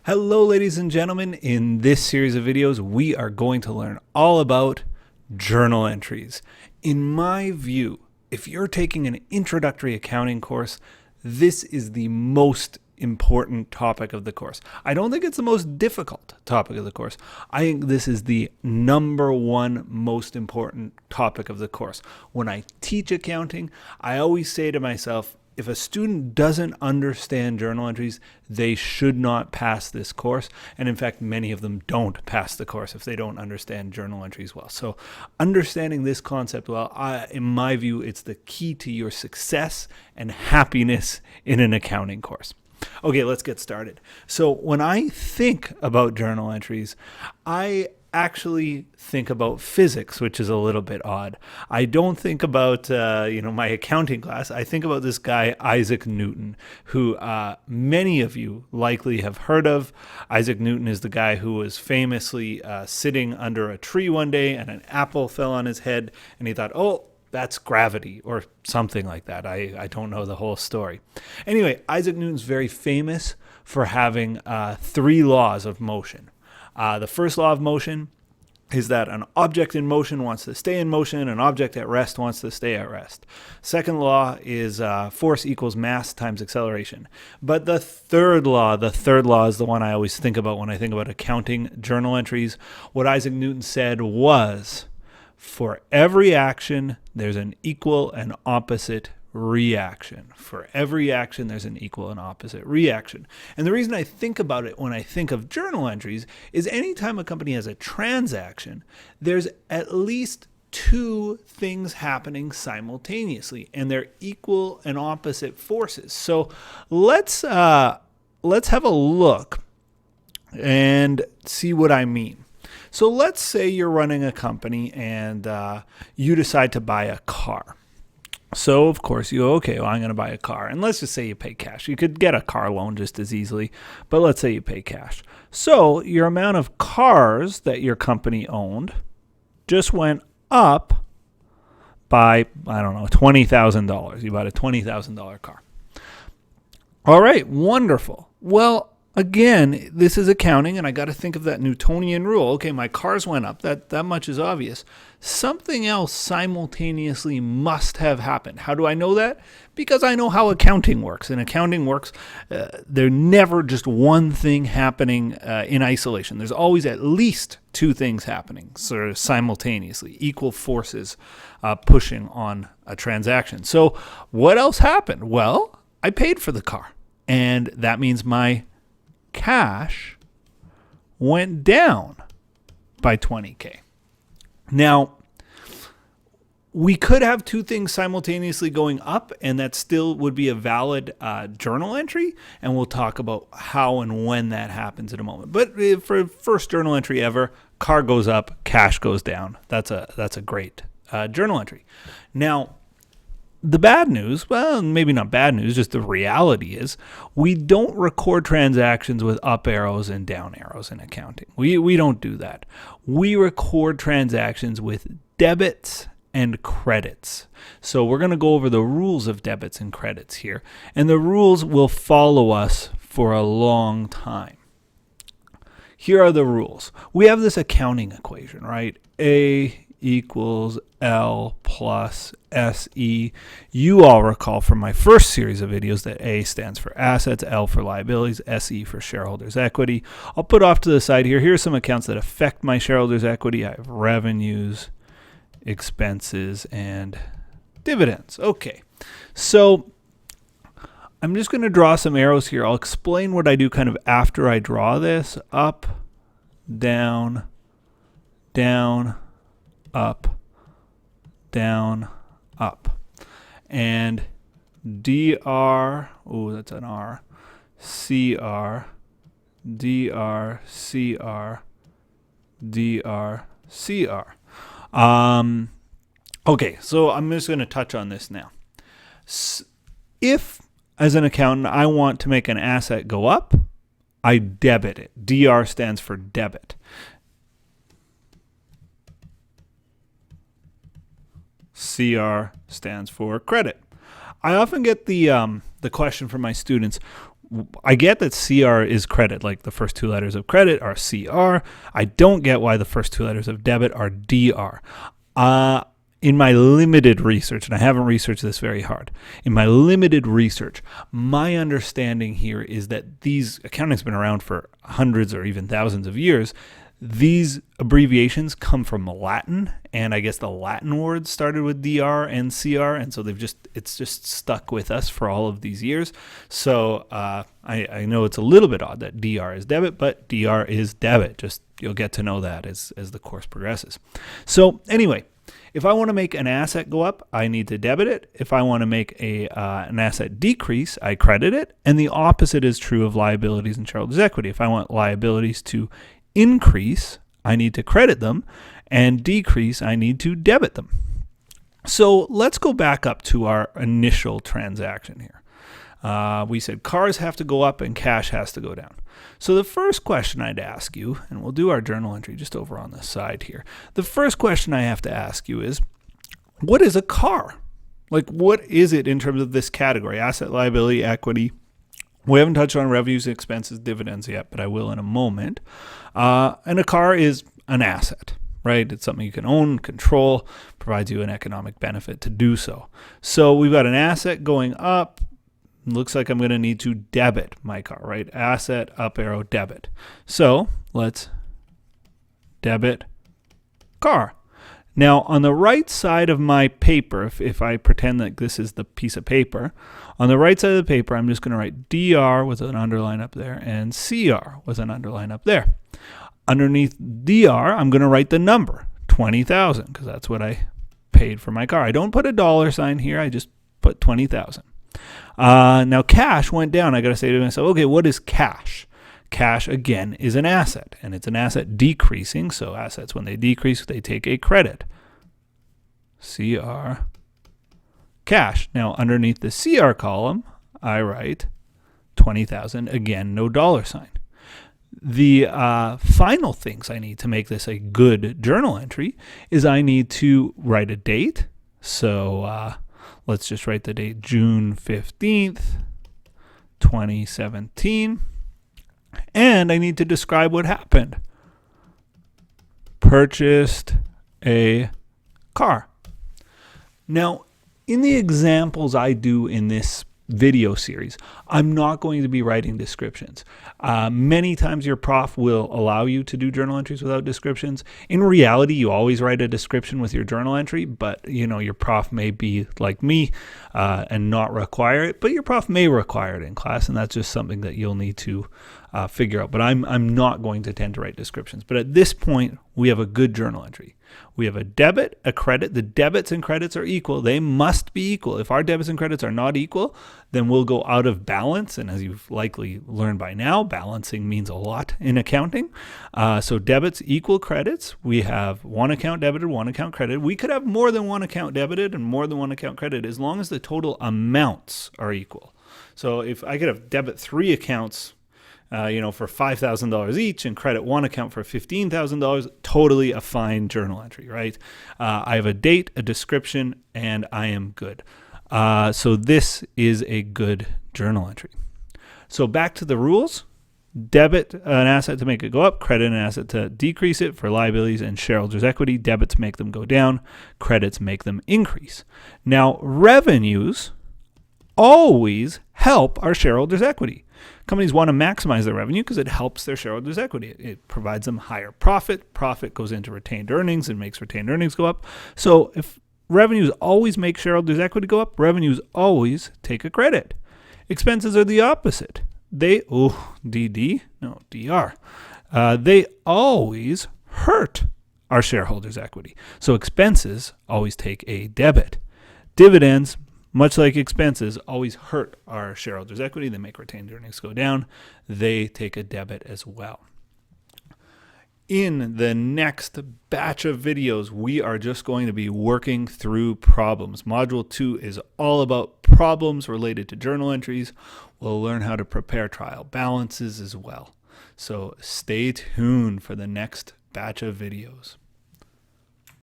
Hello, ladies and gentlemen. In this series of videos, we are going to learn all about journal entries. In my view, if you're taking an introductory accounting course, this is the most important topic of the course. I don't think it's the most difficult topic of the course. I think this is the number one most important topic of the course. When I teach accounting, I always say to myself, if a student doesn't understand journal entries, they should not pass this course. And in fact, many of them don't pass the course if they don't understand journal entries well. So understanding this concept well, in my view, it's the key to your success and happiness in an accounting course. Okay, let's get started. So when I think about journal entries, I actually think about physics, which is a little bit odd. I don't think about my accounting class. I think about this guy Isaac Newton, who many of you likely have heard of. Isaac Newton is the guy who was famously sitting under a tree one day and an apple fell on his head, and he thought, "Oh, that's gravity," or something like that. I don't know the whole story. Anyway, Isaac Newton's very famous for having three laws of motion. The first law of motion is that an object in motion wants to stay in motion, an object at rest wants to stay at rest. Second law is force equals mass times acceleration. But the third law is the one I always think about when I think about accounting journal entries. What Isaac Newton said was, for every action, there's an equal and opposite reaction. For every action, there's an equal and opposite reaction. And the reason I think about it when I think of journal entries is anytime a company has a transaction, there's at least two things happening simultaneously, and they're equal and opposite forces. So let's have a look and see what I mean. So let's say you're running a company and you decide to buy a car. So, of course, you go, okay, well, I'm going to buy a car. And let's just say you pay cash. You could get a car loan just as easily, but let's say you pay cash. So your amount of cars that your company owned just went up by, $20,000. You bought a $20,000 car. All right, wonderful. Well, again, this is accounting, and I got to think of that Newtonian rule. Okay, my cars went up. That much is obvious. Something else simultaneously must have happened. How do I know that? Because I know how accounting works. And accounting works, there's never just one thing happening in isolation. There's always at least two things happening sort of simultaneously, equal forces pushing on a transaction. So what else happened? Well, I paid for the car, and that means my cash went down by $20K. Now, we could have two things simultaneously going up, and that still would be a valid journal entry, and we'll talk about how and when that happens in a moment. But for first journal entry ever, car goes up, cash goes down. That's a great journal entry. Now, the bad news, well, maybe not bad news, just the reality is we don't record transactions with up arrows and down arrows in accounting. We don't do that. We record transactions with debits and credits. So we're going to go over the rules of debits and credits here, and the rules will follow us for a long time. Here are the rules. We have this accounting equation, right? A equals L plus SE. You all recall from my first series of videos that A stands for assets, L for liabilities, SE for shareholders' equity. I'll put off to the side here. Here are some accounts that affect my shareholders' equity. I have revenues, expenses, and dividends. Okay, so I'm just going to draw some arrows here. I'll explain what I do kind of after I draw this. Up, down, down, up, down, up. And DR, oh, that's an R, CR, DR, CR, DR, CR. Okay, so I'm just going to touch on this now. If, as an accountant, I want to make an asset go up, I debit it. DR stands for debit. CR stands for credit. I often get the question from my students, I get that CR is credit, like the first two letters of credit are CR. I don't get why the first two letters of debit are DR. In my limited research, and I haven't researched this very hard, in my limited research, my understanding here is that these accounting's been around for hundreds or even thousands of years. These abbreviations come from Latin, and I guess the Latin words started with DR and CR, and so it's just stuck with us for all of these years. So I know it's a little bit odd that DR is debit, but DR is debit. Just you'll get to know that as the course progresses. So anyway, if I want to make an asset go up, I need to debit it. If I want to make an asset decrease, I credit it. And the opposite is true of liabilities and shareholders' equity. If I want liabilities to increase, I need to credit them, and decrease, I need to debit them. So let's go back up to our initial transaction here. We said cars have to go up and cash has to go down. So the first question I'd ask you, and we'll do our journal entry just over on the side here. The first question I have to ask you is, what is a car? Like, what is it in terms of this category? Asset, liability, equity. We haven't touched on revenues, expenses, dividends yet, but I will in a moment. And a car is an asset, right? It's something you can own, control, provides you an economic benefit to do so. So we've got an asset going up. Looks like I'm going to need to debit my car, right? Asset, up arrow, debit. So let's debit car. Now, on the right side of my paper, if I pretend that this is the piece of paper, on the right side of the paper, I'm just going to write DR with an underline up there and CR with an underline up there. Underneath DR, I'm going to write the number, 20,000, because that's what I paid for my car. I don't put a dollar sign here. I just put 20,000. Now, cash went down. I got to say to myself, okay, what is cash? Cash, again, is an asset, and it's an asset decreasing. So assets, when they decrease, they take a credit. CR, cash. Now, underneath the CR column, I write 20,000. Again, no dollar sign. The final things I need to make this a good journal entry is I need to write a date. So let's just write the date, June 15th, 2017. And I need to describe what happened. Purchased a car. Now, in the examples I do in this video series, I'm not going to be writing descriptions. Many times your prof will allow you to do journal entries without descriptions. In reality, you always write a description with your journal entry, but your prof may be like me and not require it, but your prof may require it in class, and that's just something that you'll need to figure out. But I'm not going to tend to write descriptions. But at this point, we have a good journal entry. We have a debit, a credit. The debits and credits are equal. They must be equal. If our debits and credits are not equal, then we'll go out of balance. And as you've likely learned by now, balancing means a lot in accounting. So debits equal credits. We have one account debited, one account credited. We could have more than one account debited and more than one account credited as long as the total amounts are equal. So if I could have debit 3 accounts for $5,000 each and credit one account for $15,000, totally a fine journal entry, right? I have a date, a description, and I am good. So this is a good journal entry. So back to the rules. Debit an asset to make it go up, credit an asset to decrease it for liabilities and shareholders' equity. Debits make them go down, credits make them increase. Now, revenues always help our shareholders' equity. Companies want to maximize their revenue because it helps their shareholders' equity. It provides them higher profit. Profit goes into retained earnings and makes retained earnings go up. So if revenues always make shareholders' equity go up, revenues always take a credit. Expenses are the opposite. They always hurt our shareholders' equity. So expenses always take a debit. Dividends, much like expenses, always hurt our shareholders' equity. They make retained earnings go down. They take a debit as well. In the next batch of videos, we are just going to be working through problems. Module 2 is all about problems related to journal entries. We'll learn how to prepare trial balances as well. So stay tuned for the next batch of videos.